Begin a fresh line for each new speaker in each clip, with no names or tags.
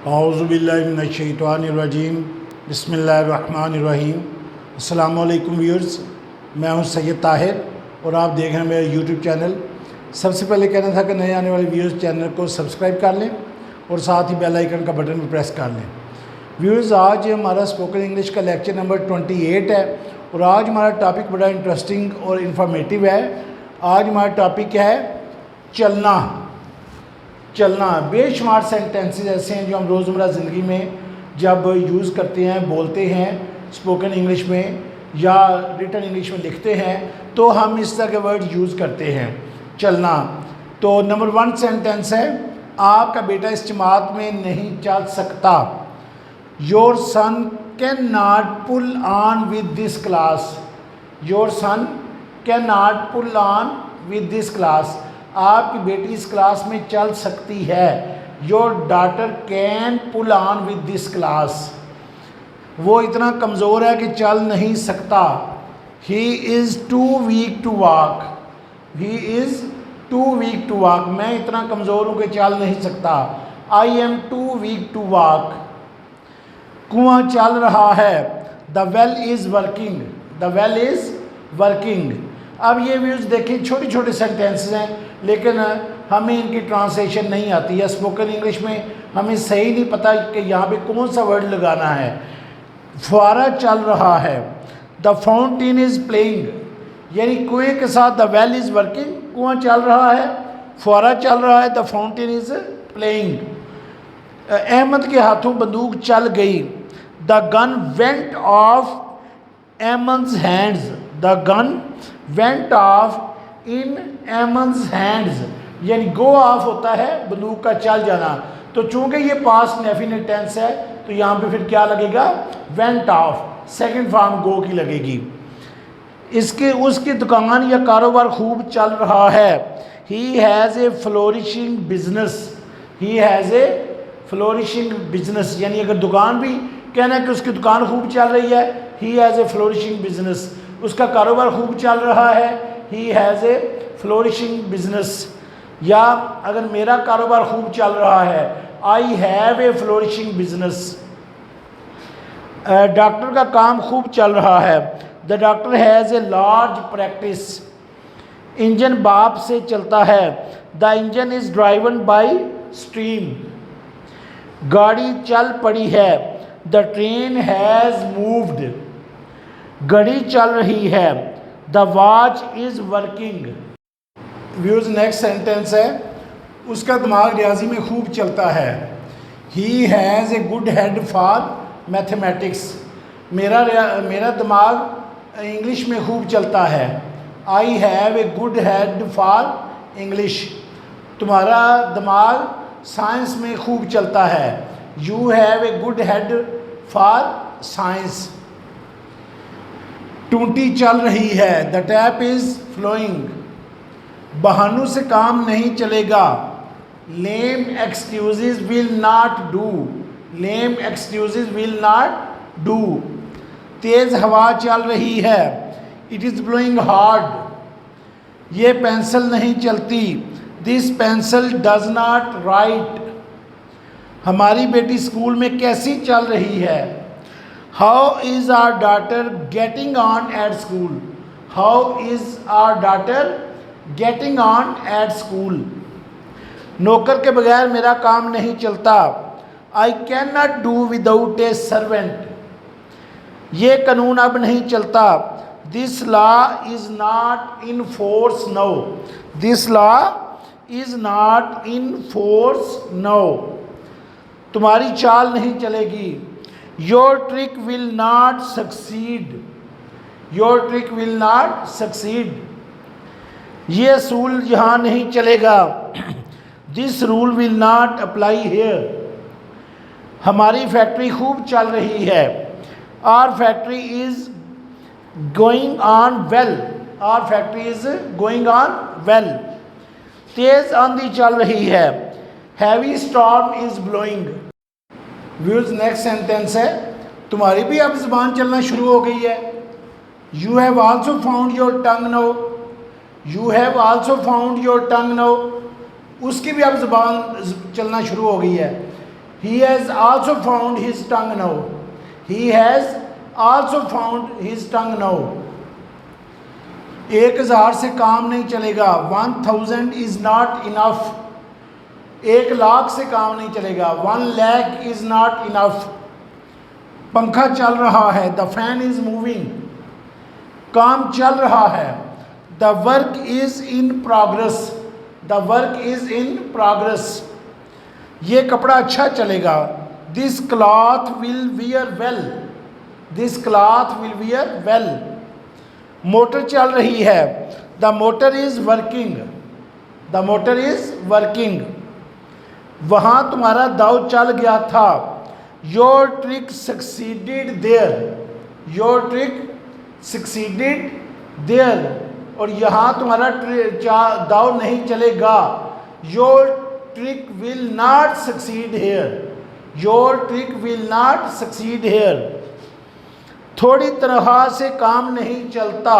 औज़ुबिल्लाहिमिनश्शैतानिर्रजीम बिस्मिल्लाहिर्रहमानिर्रहीम। अस्सलामुअलैकुम व्यूअर्स, मैं हूं सैयद ताहिर और आप देख रहे हैं मेरा यूट्यूब चैनल। सबसे पहले कहना था कि नए आने वाले व्यूअर्स चैनल को सब्सक्राइब कर लें और साथ ही बेल आइकन का बटन भी प्रेस कर लें। व्यूअर्स, आज हमारा स्पोकन इंग्लिश का लेक्चर नंबर 28 है और आज हमारा टॉपिक बड़ा इंटरेस्टिंग और इन्फॉर्मेटिव है। आज हमारा टॉपिक है चलना। बेशुमार सेंटेंसेस ऐसे हैं जो हम रोज़मर्रा ज़िंदगी में जब यूज़ करते हैं, बोलते हैं स्पोकन इंग्लिश में या रिटन इंग्लिश में लिखते हैं तो हम इस तरह के वर्ड यूज़ करते हैं। चलना। तो नंबर 1 सेंटेंस है, आपका बेटा इस जमात में नहीं चल सकता। Your son can not pull on with this class. Your son can not pull on with this class. आपकी बेटी इस क्लास में चल सकती है। Your daughter can pull on with this class. वो इतना कमज़ोर है कि चल नहीं सकता। He is too weak to walk. He is too weak to walk. मैं इतना कमज़ोर हूँ कि चल नहीं सकता। I am too weak to walk. कुआं चल रहा है। The well is working. The well is working. अब ये व्यूज़ देखें, छोटे छोटे सेंटेंसेस हैं लेकिन हमें इनकी ट्रांसलेशन नहीं आती है। स्पोकन इंग्लिश में हमें सही नहीं पता कि यहाँ पे कौन सा वर्ड लगाना है। फुहारा चल रहा है। द फाउंटेन इज़ प्लेइंग, यानी कुएं के साथ द वेल इज़ वर्किंग। कुआं चल रहा है, फुहारा चल रहा है, the fountain is playing. Ahmad के हाथों बंदूक चल गई। The gun went off Ahmad's hands. The gun went off in Ahmad's hands, यानी गो ऑफ होता है बंदूक का चल जाना। तो चूंकि ये पास्ट डेफिनेट टेंस है तो यहाँ पे फिर क्या लगेगा, वेंट ऑफ, सेकंड फॉर्म गो की लगेगी। उसकी दुकान या कारोबार खूब चल रहा है। He has A flourishing business. He has A flourishing business, यानी अगर दुकान भी कहना है कि उसकी दुकान खूब चल रही है, he has A flourishing business. उसका कारोबार खूब चल रहा है, he has A flourishing business. या अगर मेरा कारोबार खूब चल रहा है, I have A flourishing business. Doctor का काम खूब चल रहा है। The doctor has a large practice. Engine भाप से चलता है। The engine is driven by steam. गाड़ी चल पड़ी है। The train has moved. घड़ी चल रही है। The watch is working. व्यूज़, नेक्स्ट सेंटेंस है, उसका दिमाग रियाजी में खूब चलता है। He has a good head for mathematics. मेरा दिमाग इंग्लिश में खूब चलता है। I have a good head for English. तुम्हारा दिमाग साइंस में खूब चलता है। You have a good head for science. टूटी चल रही है। The tap is flowing. बहानों से काम नहीं चलेगा। Lame excuses will not do. Lame excuses will not do. तेज़ हवा चल रही है। It is blowing hard. ये पेंसिल नहीं चलती। This pencil does not write. हमारी बेटी स्कूल में कैसी चल रही है। How is our daughter getting on at school. How is our daughter getting on at school. नौकर के बगैर मेरा काम नहीं चलता। I can not do without a servant. ये कानून अब नहीं चलता। This law is not in force now. This law is not in force now. तुम्हारी चाल नहीं चलेगी। Your trick will not succeed. Your trick will not succeed. ये असूल यहाँ नहीं चलेगा। This rule will not apply here. हमारी फैक्ट्री खूब चल रही है। Our factory is going on well. Our factory is going on well. तेज़ आंधी चल रही है। Heavy storm is blowing. Views, next sentence है, तुम्हारी भी अब ज़ुबान चलना शुरू हो गई है। You have also found your tongue now. You have also found your tongue now. उसकी भी अब ज़ुबान चलना शुरू हो गई है। He has also found his tongue now. He has also found his tongue now. 1000 से काम नहीं चलेगा. 1000 is not enough. 1,00,000 से काम नहीं चलेगा. 1,00,000 is not enough. पंखा चल रहा है. The fan is moving. काम चल रहा है. The work is in progress. The work is in progress. ये कपड़ा अच्छा चलेगा. This cloth will wear well. This cloth will wear well. Motor चल रही है. The motor is working. The motor is working. वहाँ तुम्हारा दाव चल गया था. Your trick succeeded there. Your trick succeeded there. और यहाँ तुम्हारा दाव नहीं चलेगा. Your trick will not succeed here. Your trick will not succeed here. थोड़ी तरह से काम नहीं चलता.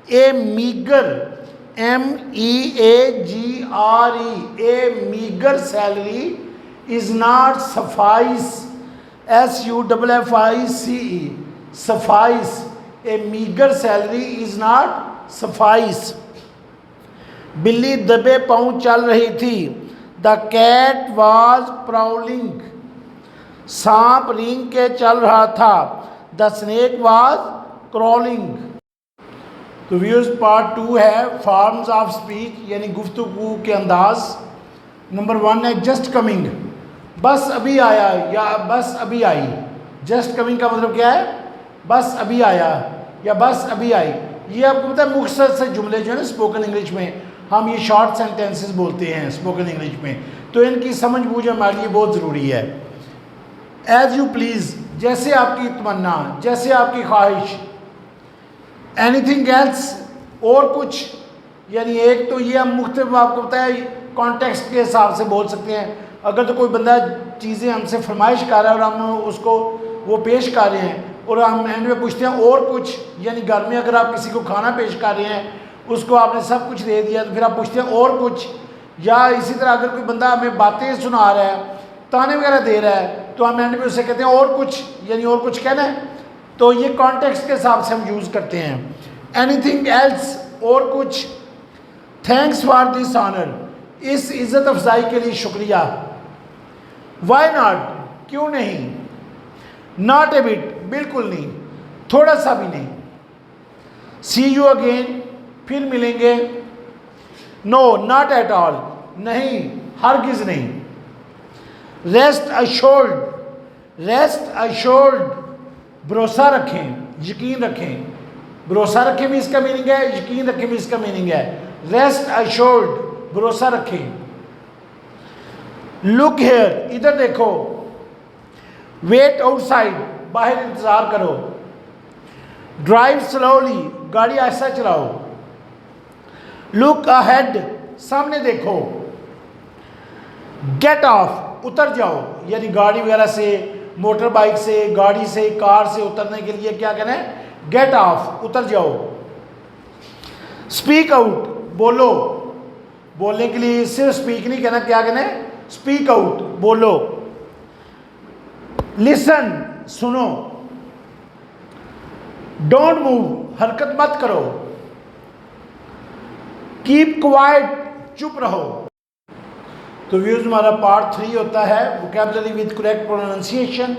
A meager, MEAGRE, a meager salary is not suffice. SUFFICE, suffice. A meager salary is not suffice. बिल्ली दबे पांव चल रही थी. The cat was prowling. सांप रेंग के चल रहा था. The snake was crawling. तो व्यूअर्स पार्ट 2 है फॉर्म्स ऑफ स्पीच यानी गुफ्तगू के अंदाज. नंबर 1 है जस्ट कमिंग. बस अभी आया या बस अभी आई. जस्ट कमिंग का मतलब क्या है? बस अभी आया या बस अभी आई. ये आपको पता है मुख्तसर से जुमले जो है ना स्पोकन इंग्लिश में हम ये शॉर्ट सेंटेंसेस बोलते हैं स्पोकन इंग्लिश में. तो इनकी समझ बूझ हमारे लिए बहुत ज़रूरी है. एज यू प्लीज़, जैसे आपकी तमन्ना, जैसे आपकी ख्वाहिश. एनीथिंग एल्स, और कुछ. यानी एक तो ये हम मुख्तलिफ आपको पता है कॉन्टेक्स्ट के हिसाब से बोल सकते हैं. अगर तो कोई बंदा चीज़ें हमसे फरमाइश कर रहा है और हम उसको वो पेश कर रहे हैं और हम एंड में पूछते हैं और कुछ. यानी घर में अगर आप किसी को खाना पेश कर रहे हैं उसको आपने सब कुछ दे दिया तो फिर आप पूछते हैं और कुछ. या इसी तरह अगर कोई बंदा हमें बातें सुना रहा है, ताने वगैरह दे रहा है, तो हम एंड में उससे कहते हैं और कुछ, यानी और कुछ कहना है. तो ये कॉन्टेक्स्ट के हिसाब से हम यूज़ करते हैं. एनीथिंग एल्स, और कुछ. थैंक्स फॉर दिस ऑनर, इस इज़्ज़त अफजाई के लिए शुक्रिया. वाई नॉट, क्यों नहीं. नॉट ए बिट, बिल्कुल नहीं, थोड़ा सा भी नहीं. सी यू अगेन, फिर मिलेंगे. नो नॉट एट ऑल, नहीं हरगिज़ नहीं. रेस्ट अश्योर्ड, रेस्ट अश्योर्ड, भरोसा रखें, यकीन रखें. भरोसा रखें भी इसका मीनिंग है, यकीन रखें भी इसका मीनिंग है. रेस्ट अश्योर्ड, भरोसा रखें. लुक हेयर, इधर देखो. वेट आउटसाइड, बाहर इंतज़ार करो. ड्राइव स्लोली, गाड़ी आहिस्ता चलाओ. लुक अहेड, सामने देखो. गेट ऑफ, उतर जाओ. यानी गाड़ी वगैरह से, मोटर बाइक से, गाड़ी से, कार से उतरने के लिए क्या कहना है? गेट ऑफ, उतर जाओ. स्पीक आउट, बोलो. बोलने के लिए सिर्फ स्पीक नहीं कहना, क्या कहना है? स्पीक आउट, बोलो. लिसन, सुनो. डोंट मूव, हरकत मत करो. कीप क्वाइट, चुप रहो. तो व्यूज़ हमारा पार्ट 3 होता है वोकैबुलरी विद करेक्ट प्रोनाउंसिएशन.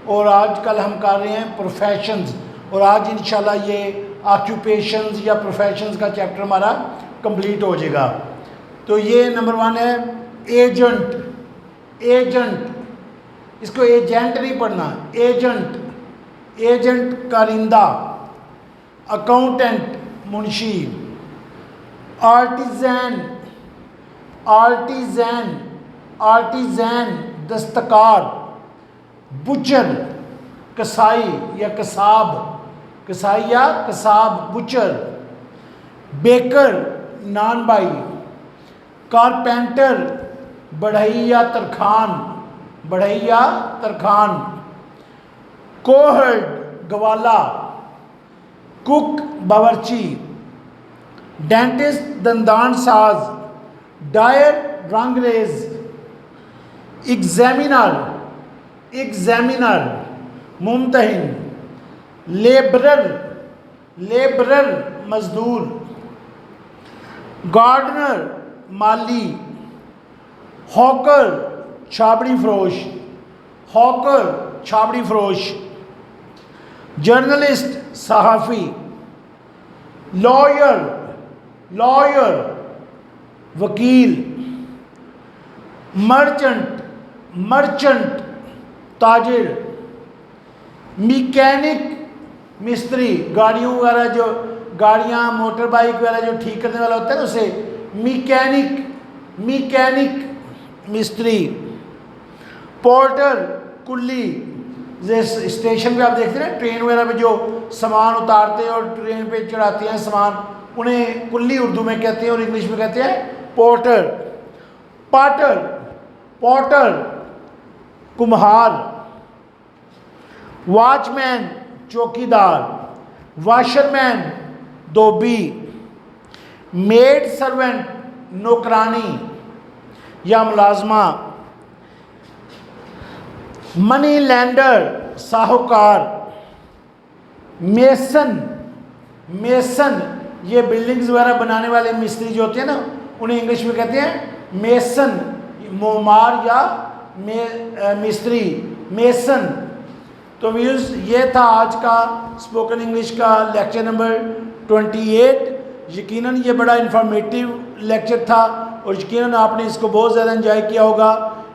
और आज कल हम कर रहे हैं प्रोफेशंस. और आज इंशाल्लाह ये ऑक्यूपेशंस या प्रोफेशंस का चैप्टर हमारा कंप्लीट हो जाएगा. तो ये नंबर 1 है एजेंट. एजेंट, इसको एजेंट नहीं पढ़ना, एजेंट. एजेंट कारिंदा. अकाउंटेंट, मुंशी. आर्टिजन, आर्टिजन, आर्टिजन, दस्तकार. बुचर, कसाई या कसाब. कसाई या कसाब, बुचर. बेकर, नान बाई. कारपेंटर, बढ़ई या तरखान. बढ़ई या तरखान. कोहर्ड, गवाला. कुक, बावर्ची. डेंटिस्ट, दंदान साज. डायर, रंगरेज. एग्जामिनर, एग्जामिनर मुमतहिन, लेबरर, लेबरर मजदूर, गार्डनर माली, हॉकर छाबड़ी फरोश, हॉकर छाबड़ी फरोश, जर्नलिस्ट सहाफ़ी, लॉयर, लॉयर वकील, मर्चेंट, मर्चेंट ताजिर, मैकेनिक मिस्त्री, गाड़ियों वगैरह जो गाड़ियाँ मोटर बाइक वगैरह जो ठीक करने वाला होता है ना उसे मैकेनिक, मैकेनिक मिस्त्री, पोर्टर कुल्ली, जैसे स्टेशन पे आप देखते हैं ना ट्रेन वगैरह पे जो सामान उतारते हैं और ट्रेन पे चढ़ाते हैं सामान, उन्हें कुल्ली उर्दू में कहते हैं और इंग्लिश में कहते हैं पोर्टर। पाटर, पॉटर कुम्हार, वॉचमैन चौकीदार, वाशरमैन धोबी, मेड सर्वेंट नौकरानी या मुलाजमा, मनी लैंडर साहूकार, मेसन, मेसन ये बिल्डिंग्स वगैरह बनाने वाले मिस्त्री जो होते हैं ना उन्हें इंग्लिश में कहते हैं मेसन, मोमार या मिस्त्री, मेसन। तो व्यूज़ ये था आज का स्पोकन इंग्लिश का लेक्चर नंबर 28। यकीनन ये बड़ा इंफॉर्मेटिव लेक्चर था और यकीनन आपने इसको बहुत ज़्यादा एंजॉय किया होगा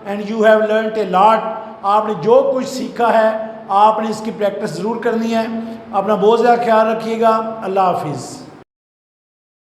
and you have learned a lot. आपने जो कुछ सीखा है आपने इसकी प्रैक्टिस ज़रूर करनी है। अपना बहुत ज़्यादा ख्याल रखिएगा। अल्लाह हाफिज़।